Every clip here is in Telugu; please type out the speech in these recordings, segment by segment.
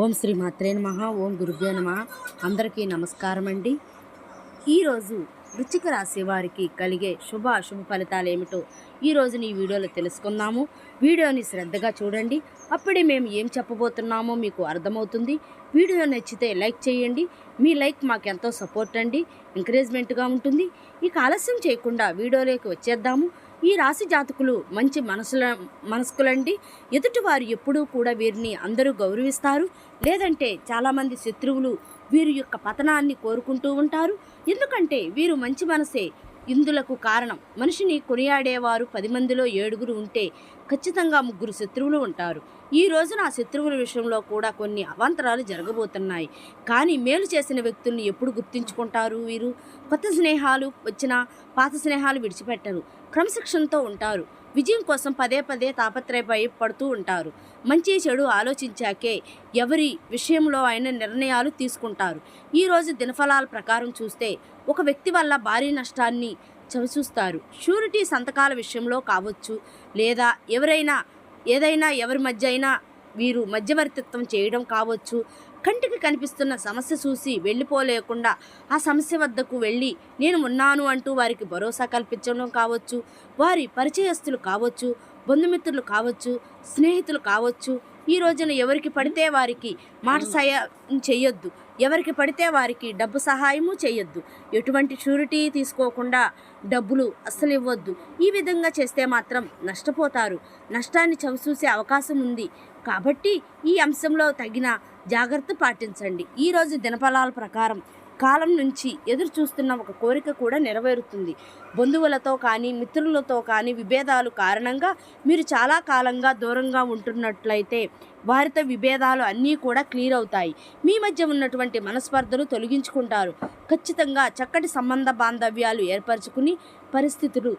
ఓం శ్రీ మాత్రే నమః. ఓం గురుభ్యో నమః. అందరికీ నమస్కారం అండి. ఈరోజు వృశ్చిక రాశి వారికి కలిగే అశుభ ఫలితాలు ఏమిటో ఈరోజు ఈ వీడియోలో తెలుసుకుందాము. వీడియోని శ్రద్ధగా చూడండి, అప్పుడే మేము ఏం చెప్పబోతున్నామో మీకు అర్థమవుతుంది. వీడియో నచ్చితే లైక్ చేయండి. మీ లైక్ మాకెంతో సపోర్ట్ అండి, ఎంకరేజ్మెంట్గా ఉంటుంది. ఇక ఆలస్యం చేయకుండా వీడియోలోకి వచ్చేద్దాము. ఈ రాశి జాతకులు మంచి మనస్కులండి. ఎదుటివారు ఎప్పుడూ కూడా వీరిని అందరూ గౌరవిస్తారు. లేదంటే చాలామంది శత్రువులు వీరి యొక్క పతనాన్ని కోరుకుంటూ ఉంటారు. ఎందుకంటే వీరు మంచి మనసే ఇందులకు కారణం. మనిషిని కొనియాడేవారు 10 మందిలో 7 ఉంటే ఖచ్చితంగా 3 శత్రువులు ఉంటారు. ఈ రోజున ఆ శత్రువుల విషయంలో కూడా కొన్ని అవాంతరాలు జరగబోతున్నాయి. కానీ మేలు చేసిన వ్యక్తుల్ని ఎప్పుడు గుర్తించుకుంటారు వీరు? కొత్త స్నేహాలు వచ్చినా పాత స్నేహాలు విడిచిపెట్టరు. క్రమశిక్షణతో ఉంటారు. విజయం కోసం పదే తాపత్రయపడుతూ ఉంటారు. మంచి చెడు ఆలోచించాకే ఎవరి విషయంలో అయిన నిర్ణయాలు తీసుకుంటారు. ఈరోజు దినఫలాల ప్రకారం చూస్తే ఒక వ్యక్తి వల్ల భారీ నష్టాన్ని చవిచూస్తారు. షూరిటీ సంతకాల విషయంలో కావచ్చు, లేదా ఏదైనా ఎవరి మధ్య అయినా వీరు మధ్యవర్తిత్వం చేయడం కావచ్చు. కంటికి కనిపిస్తున్న సమస్య చూసి వెళ్ళిపోలేకుండా ఆ సమస్య వద్దకు వెళ్ళి నేను ఉన్నాను అంటూ వారికి భరోసా కల్పించడం కావచ్చు. వారి పరిచయస్తులు కావచ్చు, బంధుమిత్రులు కావచ్చు, స్నేహితులు కావచ్చు. ఈ రోజున ఎవరికి పడితే వారికి మాట సహాయం చేయొద్దు, ఎవరికి పడితే వారికి డబ్బు సహాయము చేయొద్దు. ఎటువంటి షూరిటీ తీసుకోకుండా డబ్బులు అస్సలు ఇవ్వద్దు. ఈ విధంగా చేస్తే మాత్రం నష్టపోతారు. నష్టాన్ని చవిచూసే అవకాశం ఉంది. కాబట్టి ఈ అంశంలో తగిన జాగ్రత్త పాటించండి. ఈరోజు దినఫలాల ప్రకారం కాలం నుంచి ఎదురు చూస్తున్న ఒక కోరిక కూడా నెరవేరుతుంది. బంధువులతో కానీ మిత్రులతో కానీ విభేదాలు కారణంగా మీరు చాలా కాలంగా దూరంగా ఉంటున్నట్లయితే వారితో విభేదాలు అన్నీ కూడా క్లియర్ అవుతాయి. మీ మధ్య ఉన్నటువంటి మనస్పర్ధలు తొలగించుకుంటారు. ఖచ్చితంగా చక్కటి సంబంధ బాంధవ్యాలు ఏర్పరచుకుని పరిస్థితులు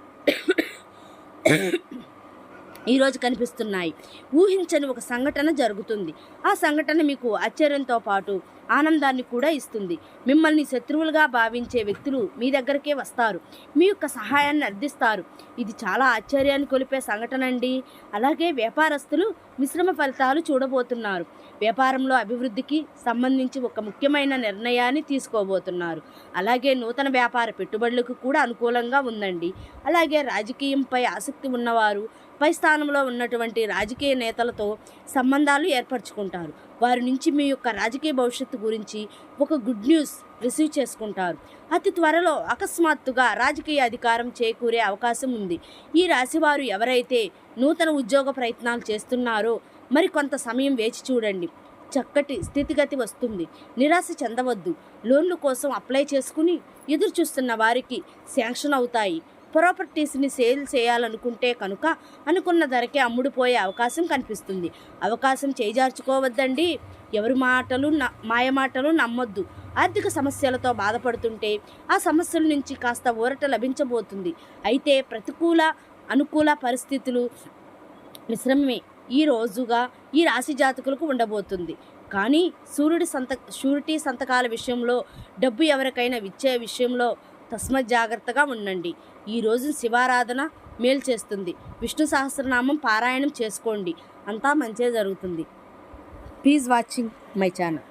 ఈరోజు కనిపిస్తున్నాయి. ఊహించని ఒక సంఘటన జరుగుతుంది. ఆ సంఘటన మీకు ఆశ్చర్యంతో పాటు ఆనందాన్ని కూడా ఇస్తుంది. మిమ్మల్ని శత్రువులుగా భావించే వ్యక్తులు మీ దగ్గరకే వస్తారు, మీ యొక్క సహాయాన్ని అర్థిస్తారు. ఇది చాలా ఆశ్చర్యాన్ని కొలిపే సంఘటన అండి. అలాగే వ్యాపారస్తులు మిశ్రమ ఫలితాలు చూడబోతున్నారు. వ్యాపారంలో అభివృద్ధికి సంబంధించి ఒక ముఖ్యమైన నిర్ణయాన్ని తీసుకోబోతున్నారు. అలాగే నూతన వ్యాపార పెట్టుబడులకు కూడా అనుకూలంగా ఉందండి. అలాగే రాజకీయంపై ఆసక్తి ఉన్నవారు పై స్థానంలో ఉన్నటువంటి రాజకీయ నేతలతో సంబంధాలు ఏర్పరచుకుంటారు. వారి నుంచి మీ యొక్క రాజకీయ భవిష్యత్తు గురించి ఒక గుడ్ న్యూస్ రిసీవ్ చేసుకుంటారు. అతి త్వరలో అకస్మాత్తుగా రాజకీయ అధికారం చేకూరే అవకాశం ఉంది. ఈ రాశివారు ఎవరైతే నూతన ఉద్యోగ ప్రయత్నాలు చేస్తున్నారో మరి కొంత సమయం వేచి చూడండి. చక్కటి స్థితిగతి వస్తుంది. నిరాశ చెందవద్దు. లోన్ల కోసం అప్లై చేసుకుని ఎదురు చూస్తున్న వారికి శాంక్షన్ అవుతాయి. ప్రాపర్టీస్ని సేల్ చేయాలనుకుంటే కనుక అనుకున్న ధరకే అమ్ముడుపోయే అవకాశం కనిపిస్తుంది. అవకాశం చేజార్చుకోవద్దండి. ఎవరి మాయమాటలు నమ్మొద్దు. ఆర్థిక సమస్యలతో బాధపడుతుంటే ఆ సమస్యల నుంచి కాస్త ఊరట లభించబోతుంది. అయితే అనుకూల పరిస్థితులు మిశ్రమమే ఈ రోజుగా ఈ రాశి జాతకులకు ఉండబోతుంది. కానీ షూరిటీ సంతకాల విషయంలో, డబ్బు ఎవరికైనా ఇచ్చే విషయంలో తస్మత్ జాగ్రత్తగా ఉండండి. ఈరోజు శివారాధన మేలు చేస్తుంది. విష్ణు సహస్రనామం పారాయణం చేసుకోండి. అంతా మంచిగా జరుగుతుంది. Please watching my channel.